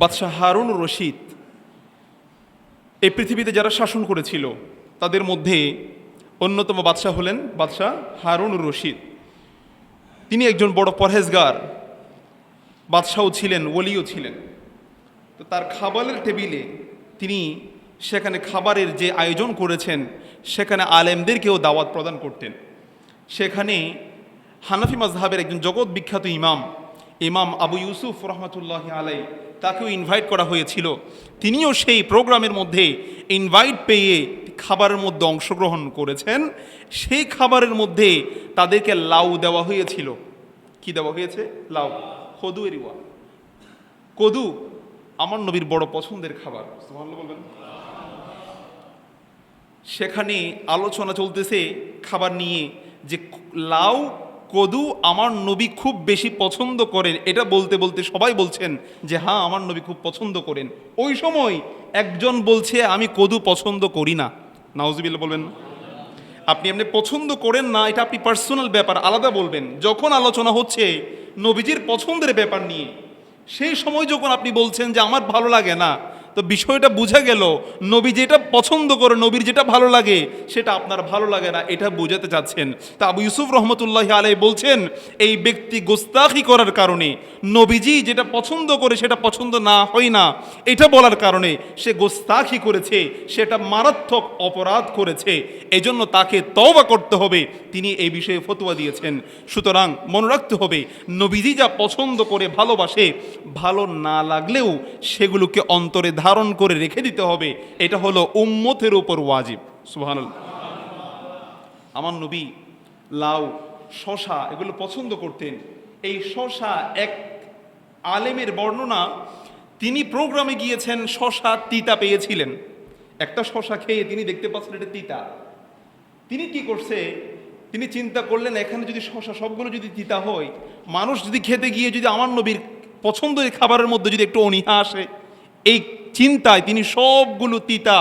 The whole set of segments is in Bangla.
বাদশাহ হারুন রশিদ এই পৃথিবীতে যারা শাসন করেছিল তাদের মধ্যে অন্যতম বাদশাহ হলেন বাদশাহ হারুন রশিদ। তিনি একজন বড় পরহেজগার বাদশাহও ছিলেন, ওলিও ছিলেন। তো তার খাবারের টেবিলে তিনি সেখানে খাবারের যে আয়োজন করেছেন সেখানে আলেমদেরকেও দাওয়াত প্রদান করতেন। সেখানে হানাফি মাজহাবের একজন জগৎ বিখ্যাত ইমাম আবু ইউসুফ রহমতুল্লাহ আলাই, তাকেও ইনভাইট করা হয়েছিল। তিনিও সেই প্রোগ্রামের মধ্যে ইনভাইট পেয়ে খাবারের মধ্যে অংশগ্রহণ করেছেন। সেই খাবারের মধ্যে তাদেরকে লাউ দেওয়া হয়েছিল। কি দেওয়া হয়েছে? লাউ, কদু এরিওয়া। কদু আমার নবীর বড় পছন্দের খাবার, সুবহানাল্লাহ বলবেন। সেখানে আলোচনা চলতেছে খাবার নিয়ে যে লাউ কদু আমার নবী খুব বেশি পছন্দ করেন। এটা বলতে বলতে সবাই বলছেন যে হ্যাঁ, আমার নবী খুব পছন্দ করেন। ওই সময় একজন বলছে আমি কদু পছন্দ করি না। নাউজুবিল্লাহ বলবেন না। আপনি এমনি পছন্দ করেন না, এটা আপনি পার্সোনাল ব্যাপার, আলাদা বলবেন। যখন আলোচনা হচ্ছে নবীজির পছন্দের ব্যাপার নিয়ে, সেই সময় যখন আপনি বলছেন যে আমার ভালো লাগে না, তো বিষয়টা বোঝা গেল নবী যেটা পছন্দ করে, নবীর যেটা ভালো লাগে সেটা আপনার ভালো লাগে না, এটা বোঝাতে চাচ্ছেন। তা আবু ইউসুফ রহমতুল্লাহ আলাই বলছেন এই ব্যক্তি গোস্তাখি করার কারণে, নবীজি যেটা পছন্দ করে সেটা পছন্দ না হয় না এটা বলার কারণে সে গোস্তাখি করেছে, সেটা মারাত্মক অপরাধ করেছে। এজন্য তাকে তওবা করতে হবে। তিনি এই বিষয়ে ফতোয়া দিয়েছেন। সুতরাং মনে রাখতে হবে নবীজি যা পছন্দ করে ভালোবাসে, ভালো না লাগলেও সেগুলোকে অন্তরে ধারণ করে রেখে দিতে হবে। এটা হলো উম্মতের উপর ওয়াজিব। সুবহানাল্লাহ। আমার নবী লাউ, শশা এগুলো পছন্দ করতেন। এই শশা, এক আলেমের বর্ণনা, তিনি প্রোগ্রামে গিয়েছেন, শশা তিতা পেয়েছিলেন। একটা শশা খেয়ে তিনি দেখতে পাচ্ছেন এটা তিতা। তিনি কি করছে, তিনি চিন্তা করলেন এখানে যদি শশা সবগুলো যদি তিতা হয়, মানুষ যদি খেতে গিয়ে যদি আমার নবীর পছন্দের খাবারের মধ্যে যদি একটু অনীহা আসে, এই চিন্তায় তিনি সবগুলো তিতা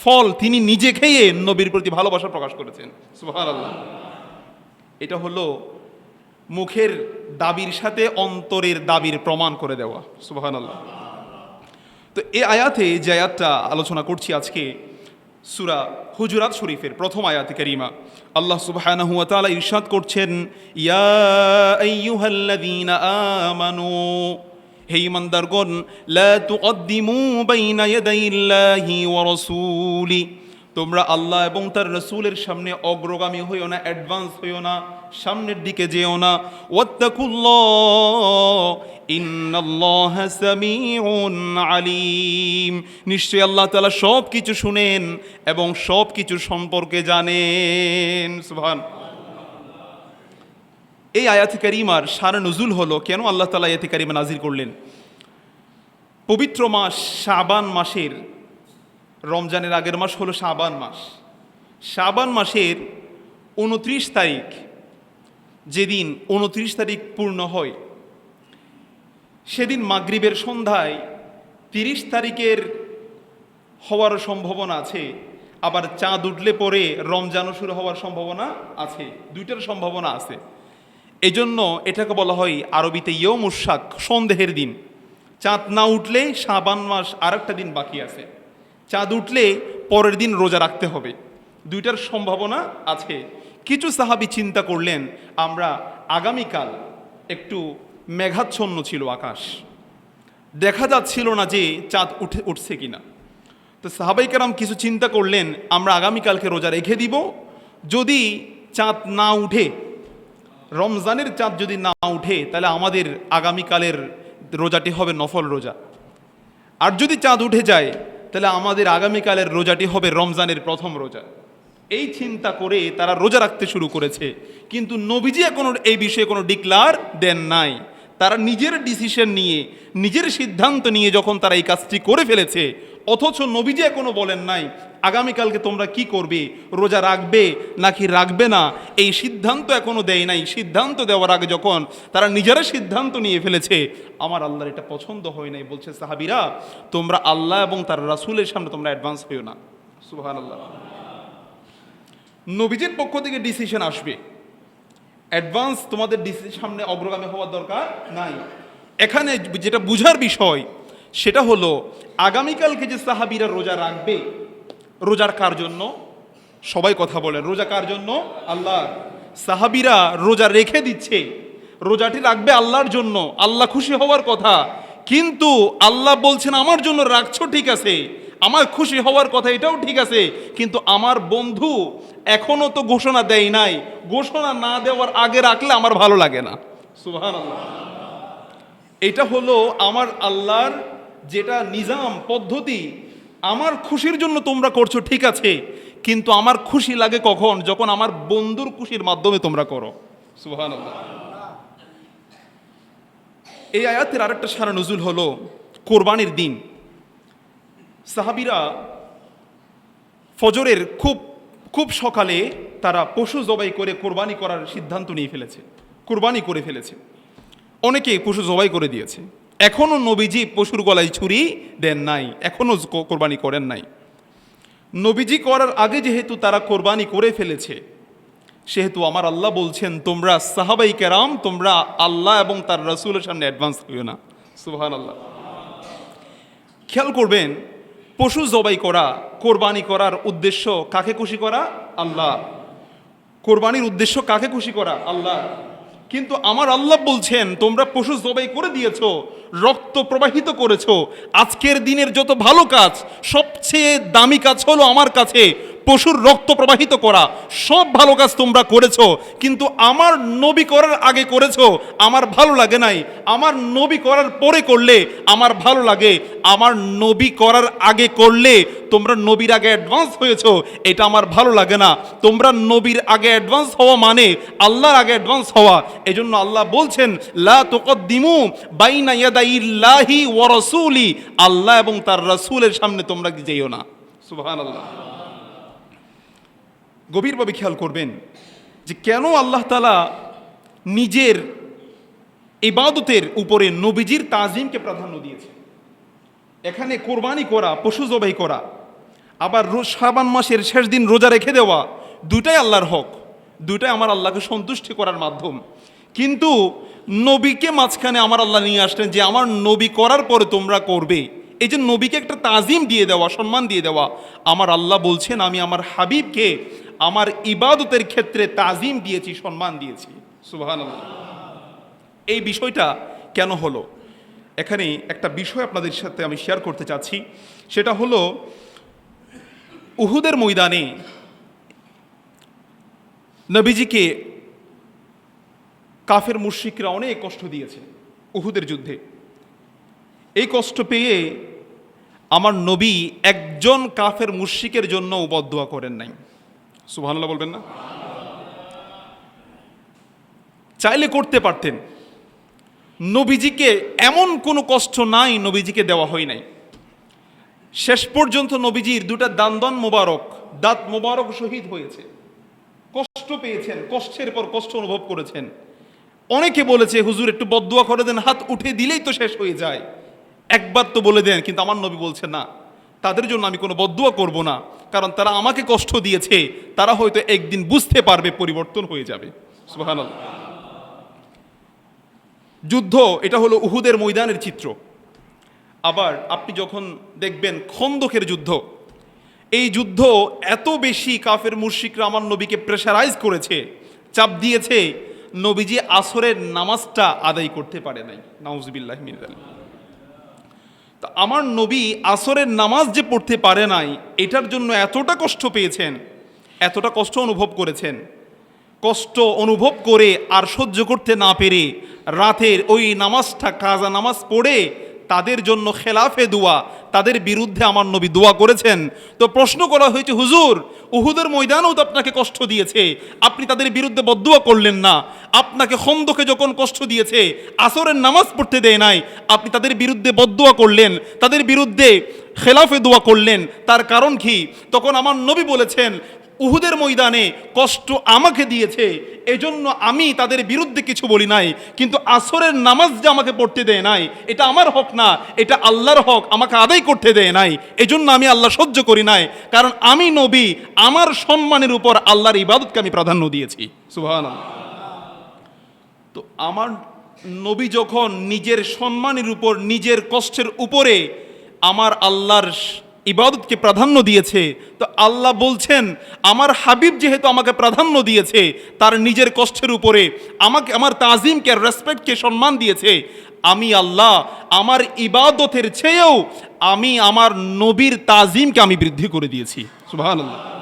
ফল তিনি নিজে খেয়ে নবীর প্রতি ভালোবাসা প্রকাশ করেছেন। সুবহানাল্লাহ। এটা হলো মুখের দাবির সাথে অন্তরের দাবির প্রমাণ করে দেওয়া। সুবহানাল্লাহ। তো এই আয়াতে যে আয়াতটা আলোচনা করছি আজকে, সূরা হুজুরাত শরীফের প্রথম আয়াতে কারিমা, আল্লাহ সুবহানাহু ওয়া তাআলা ইরশাদ করছেন, ইয়া আইয়ুহাল্লাযীনা আমানু, হে ঈমানদারগণ, লা তুকদ্দিমু বাইনা ইয়াদাইল্লাহি ওয়া রাসূলি, তোমরা আল্লাহ এবং তার রাসূলের সামনে অগ্রগামী হইও না, অ্যাডভান্স হইও না, সামনের দিকে যেও না। ওয়াত্তাকুল্লাহ ইন্নাল্লাহা সামিউন আলিম, নিশ্চয়ই আল্লাহ তাআলা সব কিছু শুনেন এবং সব কিছু সম্পর্কে জানেন। সুবহান। এই আয়াতে কারিমার সারা নুজুল হলো, কেন আল্লাহ তাআলা আয়াতে কারিমা নাজিল করলেন? পবিত্র মাস শাবান মাসের, রমজানের আগের মাস হলো শাবান মাস। শাবান মাসের 29 তারিখ, যেদিন 29 তারিখ পূর্ণ হয়, সেদিন মাগরিবের সন্ধ্যায় 30 তারিখের হওয়ার সম্ভাবনা আছে। আবার চাঁদ উঠলে পরে রমজানও শুরু হওয়ার সম্ভাবনা আছে, দুইটার সম্ভাবনা আছে। এজন্য এটাকে বলা হয় আরবিতে ইয়ৌমুশ শাক, সন্দেহের দিন। চাঁদ না উঠলে শাবান মাস আরেকটা দিন বাকি আছে, চাঁদ উঠলে পরের দিন রোজা রাখতে হবে, দুইটার সম্ভাবনা আছে। কিছু সাহাবী চিন্তা করলেন আমরা আগামীকাল, একটু মেঘাচ্ছন্ন ছিল আকাশ, দেখা যাচ্ছিল না যে চাঁদ উঠছে কিনা। তো সাহাবাই কেরাম কিছু চিন্তা করলেন আমরা আগামীকালকে রোজা রেখে দিব, যদি চাঁদ না উঠে, রমজানের চাঁদ যদি না উঠে, তাহলে আমাদের আগামীকালের রোজাটি হবে নফল রোজা। আর যদি চাঁদ উঠে যায় তাহলে আমাদের আগামীকালের রোজাটি হবে রমজানের প্রথম রোজা। এই চিন্তা করে তারা রোজা রাখতে শুরু করেছে। কিন্তু নবীজি এখনো এই বিষয়ে কোনো ডিক্লার দেন নাই। তারা নিজের ডিসিশন নিয়ে, নিজের সিদ্ধান্ত নিয়ে যখন তারা এই কাজটি করে ফেলেছে, অথচ নবীজি এখনো বলেন নাই আগামীকালকে তোমরা কি করবে, রোজা রাখবে নাকি রাখবে না, এই সিদ্ধান্ত এখনো দেয় নাই। সিদ্ধান্ত দেওয়ার আগে যখন তারা নিজেরা সিদ্ধান্ত নিয়ে ফেলেছে, আমার আল্লাহর এটা পছন্দ হয় নাই, বলছে সাহাবীরা তোমরা আল্লাহ এবং তার রাসূলের সামনে তোমরা অ্যাডভান্স হইও না। সুবহানাল্লাহ। নবীজির পক্ষ থেকে ডিসিশন আসবে, অ্যাডভান্স তোমাদের সামনে অগ্রগামী হওয়ার দরকার নাই। এখানে যেটা বুঝার বিষয়, সেটা হলো আগামীকালকে যে সাহাবীরা রোজা রাখবে, রোজার কার জন্য? সবাই কথা বলেন, রোজা কার জন্য? আল্লাহ। সাহাবীরা রোজা রেখে দিচ্ছে, রোজাটি রাখবে আল্লাহর জন্য, আল্লাহ খুশি হওয়ার কথা। কিন্তু আল্লাহ বলছেন আমার জন্য রাখছো ঠিক আছে, আমার খুশি হওয়ার কথা এটাও ঠিক আছে, কিন্তু আমার বন্ধু এখনো তো ঘোষণা দেয় নাই, ঘোষণা না দেওয়ার আগে রাখলে আমার ভালো লাগে না। সুবহানাল্লাহ। এটা হলো আমার আল্লাহর যেটা নিজাম পদ্ধতি, আমার খুশির জন্য তোমরা করছো ঠিক আছে, কিন্তু আমার খুশি লাগে কখন? যখন আমার বন্ধুর খুশির মাধ্যমে তোমরা করো। সুবহানাল্লাহ। এই আয়াতের আরেকটা সারা নজুল হলো কোরবানির দিন সাহাবীরা ফজরের খুব খুব সকালে তারা পশু জবাই করে কোরবানি করার সিদ্ধান্ত নিয়ে ফেলেছে, কোরবানি করে ফেলেছে। অনেকে পশু জবাই করে দিয়েছে। এখনও নবীজি পশুর গলায় ছুরি দেন নাই, এখনও কোরবানি করেন নাই। নবীজি করার আগে যেহেতু তারা কোরবানি করে ফেলেছে, সেহেতু আমার আল্লাহ বলছেন তোমরা সাহাবাই কেরাম, তোমরা আল্লাহ এবং তার রাসূলের সামনে অ্যাডভান্স হইও না। সুবহানাল্লাহ। খেয়াল করবেন, পশু জবাই করা, কোরবানি করার উদ্দেশ্য কাকে খুশি করা? আল্লাহ। কোরবানির উদ্দেশ্য কাকে খুশি করা? আল্লাহ। কিন্তু আমার আল্লাহ বলছেন তোমরা পশু জবাই করে দিয়েছো, রক্ত প্রবাহিত করেছো। আজকের দিনের যত ভালো কাজ, সবচেয়ে দামি কাজ হলো আমার কাছে পশুর রক্ত প্রবাহিত করা। সব ভালো কাজ তোমরা করেছো, কিন্তু আমার নবী করার আগে করেছো, আমার ভালো লাগে নাই। আমার নবী করার পরে করলে আমার ভালো লাগে, আমার নবী করার আগে করলে তোমরা নবীর আগে অ্যাডভান্স হয়েছো, এটা আমার ভালো লাগে না। তোমরা নবীর আগে অ্যাডভান্স হওয়া মানে আল্লাহর আগে অ্যাডভান্স হওয়া। এজন্য আল্লাহ বলছেন লা তুকদ্দিমু বাইনা ইয়াদাইল্লাহি ওয়া রাসূলি, আল্লাহ এবং তার রাসূলের সামনে তোমরা যেও না। সুবহানাল্লাহ। গভীরভাবে খেয়াল করবেন যে কেন আল্লাহ তাআলা নিজের ইবাদতের উপরে নবীজির তাজিমকে প্রাধান্য দিয়েছে। এখানে কোরবানি করা, পশু জবাই করা, আবার শাবান মাসের শেষ দিন রোজা রেখে দেওয়া, দুটাই আল্লাহর হক, দুটাই আমার আল্লাহকে সন্তুষ্টি করার মাধ্যম। কিন্তু নবীকে মাঝখানে আমার আল্লাহ নিয়ে আসলেন যে আমার নবী করার পরে তোমরা করবে। এই যে নবীকে একটা তাজিম দিয়ে দেওয়া, সম্মান দিয়ে দেওয়া, আমার আল্লাহ বলছেন আমি আমার হাবিবকে আমার ইবাদতের ক্ষেত্রে তাজিম দিয়েছি, সম্মান দিয়েছি। সুবহানাল্লাহ। এই বিষয়টা কেন হলো? এখানে একটা বিষয় আপনাদের সাথে আমি শেয়ার করতে চাচ্ছি, সেটা হলো উহুদের ময়দানে নবীজিকে কাফের মুশরিকরা অনেক কষ্ট দিয়েছে উহুদের যুদ্ধে। এই কষ্ট পেয়ে আমার নবী একজন কাফের মুশরিকের জন্য বদদুয়া করেন নাই। সুবহানাল্লাহ বলবেন না? চাইলে করতে পারতেন। নবীজিকে এমন কোনো কষ্ট নাই নবীজিকে দেওয়া হয় নাই। শেষ পর্যন্ত নবীজির দুটা দাঁত মোবারক শহীদ হয়েছে। কষ্ট পেয়েছেন, কষ্টের পর কষ্ট অনুভব করেছেন। অনেকে বলেছে হুজুর একটু বদদুয়া করে দেন, হাত উঠে দিলেই তো শেষ হয়ে যায়, একবার তো বলে দেন। কিন্তু আমার নবী বলছে না, তাদের জন্য আমি কোনো বদদুয়া করব না, কারণ তারা আমাকে কষ্ট দিয়েছে, তারা হয়তো একদিন বুঝতে পারবে, পরিবর্তন হয়ে যাবে। সুবহানাল্লাহ। যুদ্ধ, এটা হলো উহুদের ময়দানের চিত্র। আবার আপনি যখন দেখবেন খন্দকের যুদ্ধ, এই যুদ্ধ এত বেশি কাফের মুশরিকরা আমার নবীকে প্রেশারাইজ করেছে, চাপ দিয়েছে, নবীজি আসরের নামাজটা আদায় করতে পারে নাই। নাউজুবিল্লাহ মিন যালিক। তা আমার নবী আসরের নামাজ যে পড়তে পারে নাই, এটার জন্য এতটা কষ্ট পেয়েছেন, এতটা কষ্ট অনুভব করেছেন। কষ্ট অনুভব করে আর সহ্য করতে না পেরে রাতের ওই নামাজটা, কাজা নামাজ পড়ে তাদের জন্য খেলাফে দোয়া, তাদের বিরুদ্ধে আমার নবী দোয়া করেছেন। তো প্রশ্ন করা হয়েছে হুজুর উহুদের ময়দানেও তো আপনাকে কষ্ট দিয়েছে, আপনি তাদের বিরুদ্ধে বদদুয়া করলেন না। আপনাকে খন্দকে যখন কষ্ট দিয়েছে, আসরের নামাজ পড়তে দেয় নাই, আপনি তাদের বিরুদ্ধে বদদুয়া করলেন, তাদের বিরুদ্ধে খেলাফে দোয়া করলেন, তার কারণ কি? তখন আমার নবী বলেছেন উহুদের ময়দানে কষ্ট আমাকে দিয়েছে, এজন্য আমি তাদের বিরুদ্ধে কিছু বলি নাই, কিন্তু আসরের নামাজ যে আমাকে পড়তে দেয় নাই, এটা আমার হক না, এটা আল্লাহর হক, আমাকে আদায় করতে দেয় নাই, এজন্য আমি আল্লাহ সহ্য করি নাই, কারণ আমি নবী, আমার সম্মানের উপর আল্লাহর ইবাদতকে আমি প্রাধান্য দিয়েছি। সুবহানাল্লাহ। তো আমার নবী যখন নিজের সম্মানের উপর, নিজের কষ্টের উপরে আমার আল্লাহর ইবাদতকে প্রাধান্য দিয়েছে, তো আল্লাহ বলছেন আমার হাবিব যেহেতু আমাকে প্রাধান্য দিয়েছে তার নিজের কষ্টের উপরে, আমাকে আমার তাজিমকে, রেসপেক্টকে, সম্মান দিয়েছে, আমি আল্লাহ আমার ইবাদতের চেয়েও আমি আমার নবীর তাজিমকে আমি বৃদ্ধি করে দিয়েছি। সুবহানাল্লাহ।